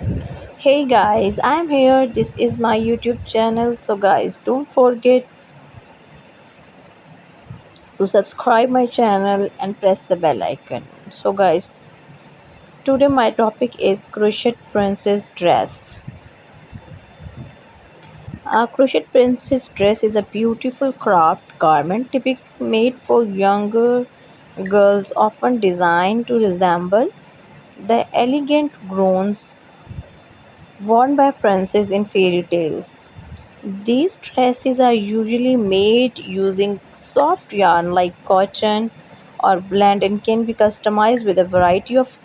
Hey guys, I'm here. This is my YouTube channel. So guys, don't forget to subscribe my channel and press the bell icon. So guys, today my topic is Crochet Princess dress. A Crochet Princess dress is a beautiful craft garment typically made for younger girls, often designed to resemble the elegant gowns worn by princesses in fairy tales. These dresses are usually made using soft yarn like cotton or blend and can be customized with a variety of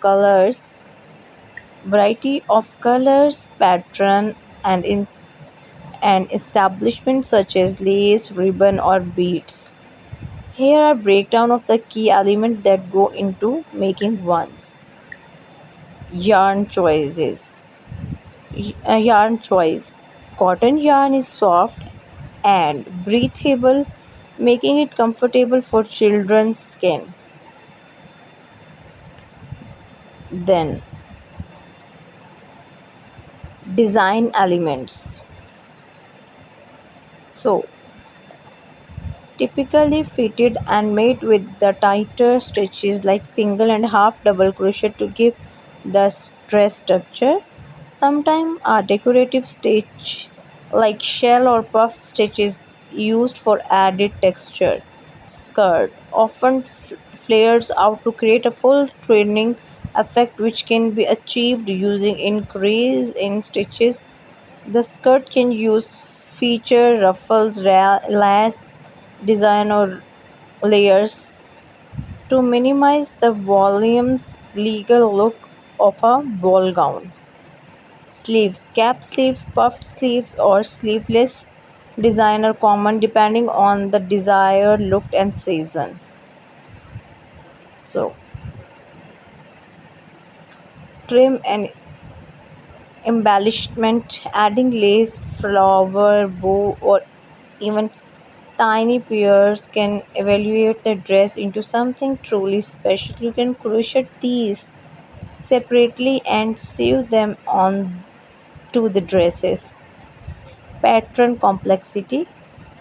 colors, pattern and in an establishment such as lace, ribbon or beads. Here are breakdown of the key elements that go into making ones. Yarn choices. Yarn choice. Cotton yarn is soft and breathable, making it comfortable for children's skin. Then, design elements. So, typically fitted and made with the tighter stitches like single and half double crochet to give the dress structure. Sometimes a decorative stitch like shell or puff stitches used for added texture. Skirt often flares out to create a full twirling effect which can be achieved using increase in stitches. The skirt can use feature ruffles, lace design or layers to minimize the volume's legal look of a ball gown. Sleeves, cap sleeves, puffed sleeves, or sleeveless design are common depending on the desired look and season. So, trim and embellishment, adding lace, flower, bow, or even tiny pears can elevate the dress into something truly special. You can crochet these separately and sew them on to the dresses. Pattern complexity,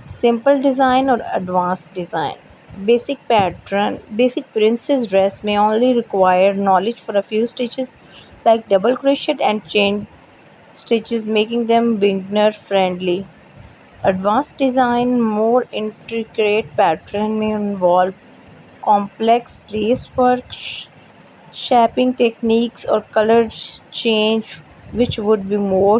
simple design or advanced design. Basic princess dress may only require knowledge for a few stitches like double crochet and chain stitches, making them beginner friendly. Advanced design, more intricate pattern may involve complex lacework, shaping techniques, or color change, which would be more